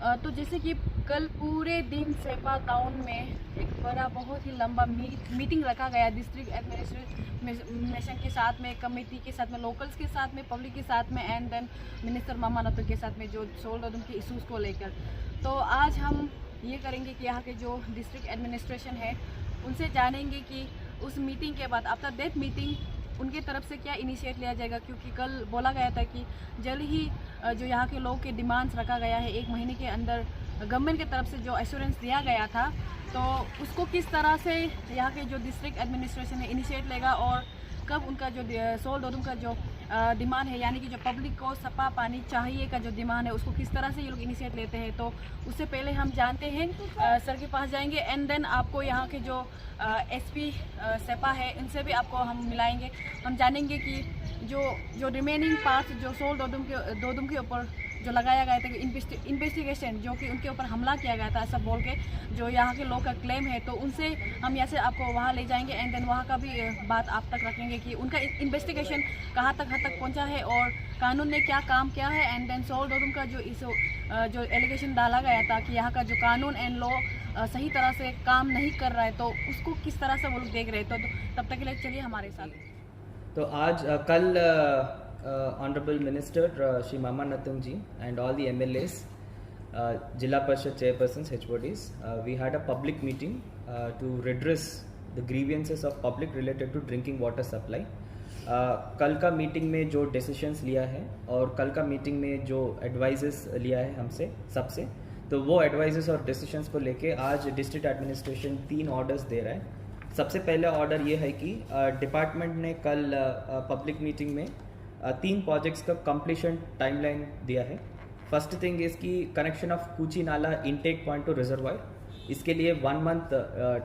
तो जैसे कि कल पूरे दिन सेपा टाउन में एक बड़ा बहुत ही लंबा मीटिंग रखा गया डिस्ट्रिक्ट एडमिनिस्ट्रेशन के साथ में, कमेटी के साथ में, लोकल्स के साथ में, पब्लिक के साथ में एंड देन मिनिस्टर मामा नतु के साथ में, जो सोल्ड और उनके इशूज़ को लेकर। तो आज हम ये करेंगे कि यहाँ के जो डिस्ट्रिक्ट एडमिनिस्ट्रेशन है उनसे जानेंगे कि उस मीटिंग के बाद आफ्टर दैट मीटिंग उनके तरफ से क्या इनिशिएट लिया जाएगा, क्योंकि कल बोला गया था कि जल्द ही जो यहाँ के लोग के डिमांड्स रखा गया है 1 महीने के अंदर गवर्नमेंट की तरफ से जो एश्योरेंस दिया गया था, तो उसको किस तरह से यहाँ के जो डिस्ट्रिक्ट एडमिनिस्ट्रेशन है इनिशिएट लेगा और कब उनका जो सोल्ड और उनका जो डिमांड है, यानी कि जो पब्लिक को सपा पानी चाहिए का जो डिमांड है उसको किस तरह से ये लोग इनिशिएट लेते हैं। तो उससे पहले हम जानते हैं सर के पास जाएंगे एंड देन आपको यहाँ के जो एसपी सेपा है इनसे भी आपको हम मिलाएंगे। हम जानेंगे कि जो रिमेनिंग पार्ट जो सोल्ड दोदुम के ऊपर जो लगाया गया था कि इन्वेस्टिगेशन जो कि उनके ऊपर हमला किया गया था ऐसा बोल के जो यहाँ के लोग का क्लेम है, तो उनसे हम यहाँ से आपको वहाँ ले जाएंगे एंड देन वहाँ का भी बात आप तक रखेंगे कि उनका इन्वेस्टिगेशन कहाँ तक हद तक पहुँचा है और कानून ने क्या काम किया है एंड देन सोल्ड और उनका जो एलिगेशन डाला गया था कि यहाँ का जो कानून एंड लॉ सही तरह से काम नहीं कर रहा है, तो उसको किस तरह से वो लोग देख रहे हैं। तो तब तक के लिए चलिए हमारे साथ। तो आज कल honourable minister Shri Mama Natung ji and all the MLAs, Jilla Parishad chairpersons, HODs, we had a public meeting to redress the grievances of public related to drinking water supply. कल का मीटिंग में जो डिसीशंस लिया है और कल का मीटिंग में जो एडवाइजेस लिया है हमसे सबसे, तो वो एडवाइजेस और डिसीशंस को लेके आज डिस्ट्रिक्ट एडमिनिस्ट्रेशन 3 ऑर्डर्स दे रहा है। सबसे पहला ऑर्डर ये है कि डिपार्टमेंट ने कल पब्लिक मीटिंग में 3 प्रोजेक्ट्स का कंप्लीशन टाइमलाइन दिया है। फर्स्ट थिंग इसकी कनेक्शन ऑफ कूची नाला इनटेक पॉइंट टू रिजर्वायर, इसके लिए 1 मंथ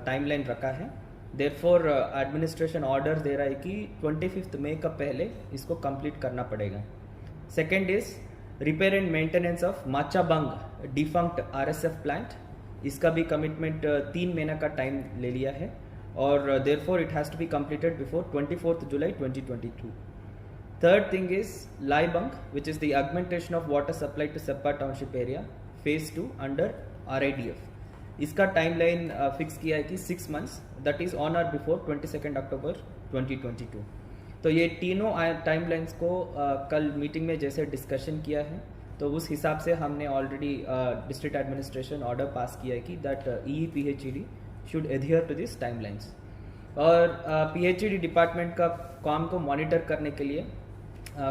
टाइमलाइन रखा है। देयरफॉर एडमिनिस्ट्रेशन ऑर्डर दे रहा है कि 25 मई का पहले इसको कंप्लीट करना पड़ेगा। Second is repair and maintenance of Machabang defunct RSF plant, इसका भी कमिटमेंट 3 महीना का टाइम ले लिया है और therefore it has to be completed before 24 July 2022। Third thing is Laibang, which is the augmentation of water supply to Seppa Township area, phase 2 under RIDF. इसका timeline fix किया है कि 6 months, that is on or before 22 October 2022। तो ये तीनों timelines को कल meeting में जैसे डिस्कशन किया है, तो उस हिसाब से हमने already district administration order pass किया है कि that EEPHED should adhere to this timelines. और PHED डिपार्टमेंट का काम को मॉनिटर करने के लिए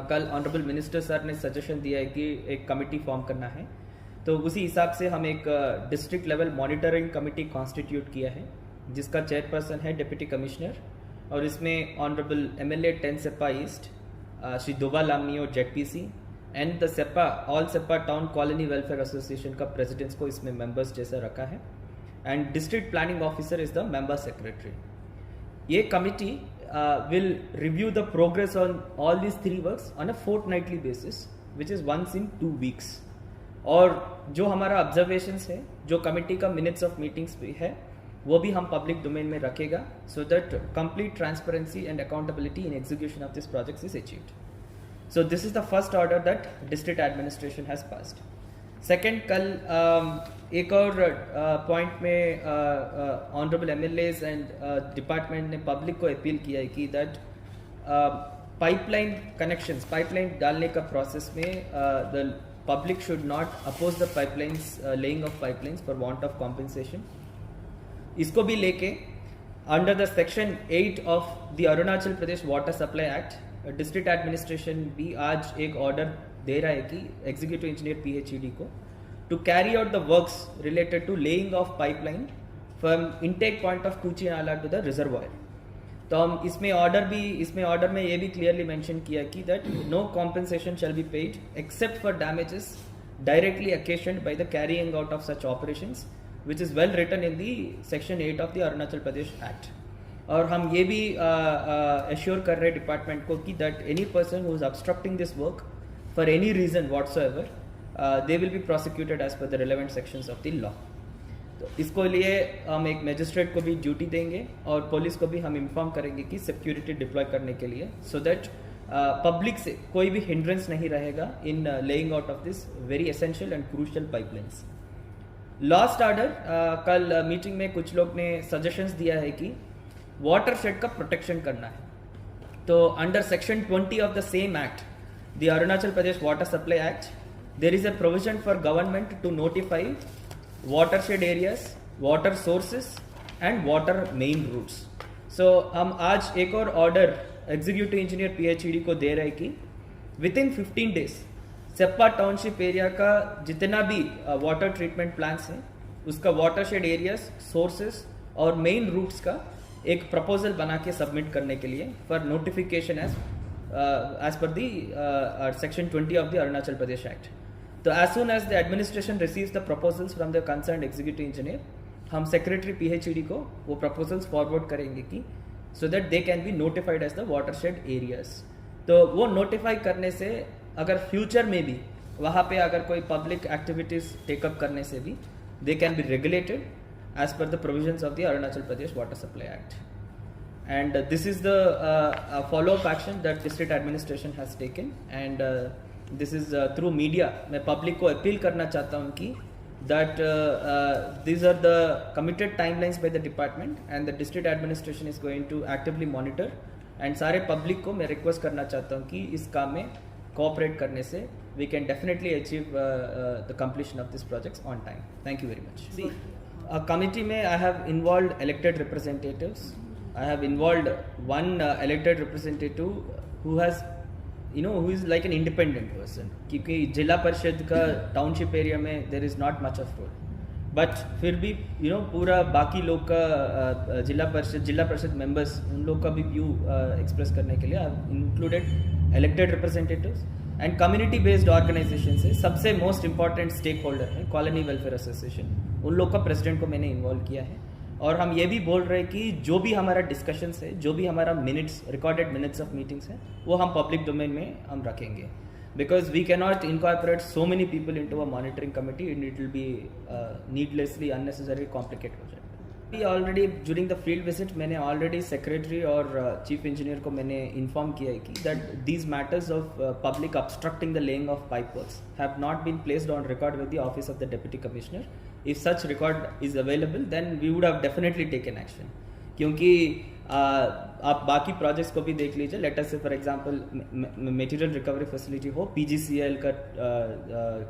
कल ऑनरेबल मिनिस्टर सर ने सजेशन दिया है कि एक कमेटी फॉर्म करना है, तो उसी हिसाब से हम एक district level monitoring committee constitute किया है जिसका चेयरपर्सन है डिप्टी कमिश्नर, और इसमें honourable MLA 10 Seppa East Shri Doba Lamiyo ZPC and the Seppa all Seppa town colony welfare association का प्रेसिडेंट्स को इसमें मेंबर्स जैसा रखा है and district planning officer is the member secretary. ये committee will review the progress on all these 3 works on a fortnightly basis, which is once in 2 weeks। और जो हमारा ऑब्जर्वेशंस है, जो कमिटी का मिनट्स ऑफ मीटिंग्स भी है, वो भी हम पब्लिक डोमेन में रखेगा so that complete transparency and accountability in execution of this project is achieved. So this is the first order that district administration has passed. Second, कल एक और पॉइंट में ऑनरेबल MLAs एंड डिपार्टमेंट ने public को appeal किया है कि that pipeline connections, pipeline डालने का प्रोसेस में the public should not oppose the pipelines, laying of pipelines for want of compensation. इसको भी लेके under the section 8 of the Arunachal Pradesh Water Supply Act, district administration भी आज एक ऑर्डर दे रहा है कि एग्जीक्यूटिव इंजीनियर PHED को to carry out the works related to laying of pipeline from intake point of Kuchi नाला टू द रिजर्वायर। तो हम इसमें ऑर्डर में ये भी क्लियरली मेंशन किया कि that no compensation shall be paid except for damages directly occasioned by the carrying out of such operations, which is well written in the section 8 of the Arunachal Pradesh Act। और हम ये भी assure कर रहे हैं department को कि that any person who is obstructing this work for any reason whatsoever, they will be prosecuted as per the relevant sections of the law। तो इसको लिए हम एक मैजिस्ट्रेट को भी ड्यूटी देंगे और पुलिस को भी हम इन्फॉर्म करेंगे कि सिक्योरिटी डिप्लॉय करने के लिए, सो दैट पब्लिक से कोई भी हिंड्रेंस नहीं रहेगा in laying out of this very essential and crucial pipelines. Last order कल मीटिंग में कुछ लोग ने सजेशंस दिया है कि वाटर शेड का प्रोटेक्शन करना है. तो under section 20 of the same act, the Arunachal Pradesh Water Supply act, there is a provision for government to notify watershed areas, water sources and water main routes. So हम आज एक और ऑर्डर एग्जीक्यूटिव इंजीनियर PHED को दे रहे हैं कि within 15 days Seppa township area का जितना भी वाटर ट्रीटमेंट प्लांट्स हैं उसका वाटरशेड एरियाज, सोर्सेस और मेन रूट्स का एक प्रपोजल बना के सबमिट करने के लिए for notification as per the section 20 of the Arunachal Pradesh Act. तो as soon as the administration receives the proposals from the concerned executive engineer, हम secretary PHED को वो proposals forward करेंगे कि so that they can be notified as the watershed areas. तो वो notify करने से अगर future में भी वहाँ पे अगर कोई public activities take up करने से भी they can be regulated as per the provisions of the Arunachal Pradesh Water Supply Act. And this is the follow-up action that district administration has taken, and this is through media. मैं public को appeal करना चाहता हूँ कि that these are the committed timelines by the department and the district administration is going to actively monitor. And सारे public को मैं request करना चाहता हूँ कि इस काम में cooperate करने से we can definitely achieve the completion of these projects on time. Thank you very much. See, a committee में I have involved elected representatives. I have involved one elected representative who has, who is like an independent person. क्योंकि जिला परिषद का township area में there is not much of role. But फिर भी पूरा बाकी लोग का जिला परिषद members उन लोग का भी view express करने के लिए I have included elected representatives and community based organizations से सबसे most important stakeholder है कॉलोनी वेलफेयर एसोसिएशन. उन लोग का प्रेसिडेंट को मैंने इन्वॉल्व किया है. और हम ये भी बोल रहे हैं कि जो भी हमारा डिस्कशंस है, जो भी हमारा minutes, recorded minutes of meetings हैं, वो हम पब्लिक डोमेन में हम रखेंगे. Because we can not incorporate so many people into a monitoring committee and it will be needlessly unnecessary complicate हो जाएगा. Already during the field visit मैंने already secretary और चीफ इंजीनियर को मैंने इन्फॉर्म किया है कि that these matters of public obstructing the laying of pipe works have not been placed on record with the office of the deputy commissioner. If such record is available, then we would have definitely taken action. क्योंकि आप बाकी projects को भी देख लीजिए. Let us से for example material recovery facility हो, PGCIL का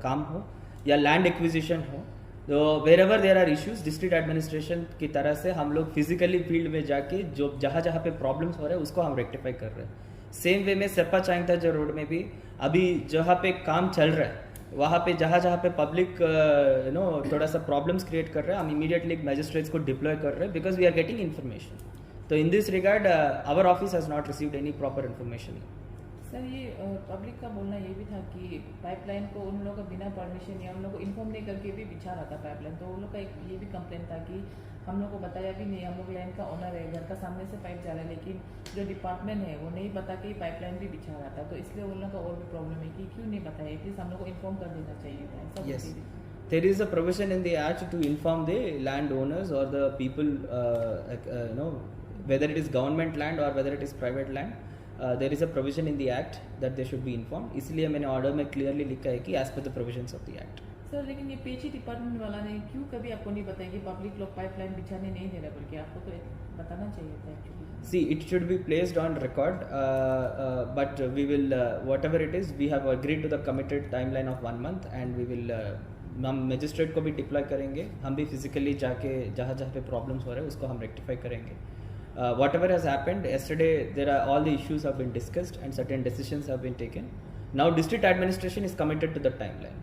काम हो या लैंड एक्विजिशन हो, तो wherever there are issues district administration की तरह से हम लोग फिजिकली फील्ड में जाके जो जहाँ जहाँ पे प्रॉब्लम्स हो रहे हैं उसको हम रेक्टिफाई कर रहे हैं. सेम वे में सेप्पा चांगताजा रोड में भी अभी जहाँ पे काम चल रहा है वहाँ पे जहाँ पे पब्लिक थोड़ा सा प्रॉब्लम्स क्रिएट कर रहे हैं, हम इमीडिएटली मैजिस्ट्रेट्स को डिप्लॉय कर रहे हैं because we are getting information. तो in this regard our office has not received any proper information. Sir ये पब्लिक का बोलना ये भी था कि पाइपलाइन को उन लोगों का बिना परमिशन या उन लोगों को इन्फॉर्म नहीं करके भी बिछा रहा था पाइपलाइन. तो उन लोग का एक ये भी कंप्लेन था कि हम लोग को बताया भी नहीं, हम लोग लाइन का ओनर है, घर का सामने से पाइप जा रहा है, लेकिन जो डिपार्टमेंट है वो नहीं बता के पाइपलाइन भी बिछा रहा था. तो इसलिए उन लोग का और भी प्रॉब्लम है कि क्यों नहीं बताया. एटलीस्ट हम लोग को इन्फॉर्म कर देना चाहिए था. Yes, there is a provision in the act to inform the landowners or the people, whether it is government land or whether it is private land. There is a provision in the act that they should be informed. इसलिए मैंने order में clearly लिखा है कि as per the provisions of the act. Sir लेकिन ये पेची department वाला ने क्यों कभी आपको नहीं बताया कि पब्लिक लोग पाइपलाइन बिछाने नहीं दे रहे, बल्कि आपको तो बताना चाहिए था actually. See, it should be placed on record, but we will, whatever it is, we have agreed to the committed timeline of 1 month and we will, हम मजिस्ट्रेट को भी डिप्लॉय करेंगे, हम भी फिजिकली जाके जहाँ जहाँ पे प्रॉब्लम्स हो रहे हैं उसको हम रेक्टिफाई करेंगे. Whatever has happened yesterday, there are all the issues have been discussed and certain decisions have been taken. Now district administration is committed to the timeline.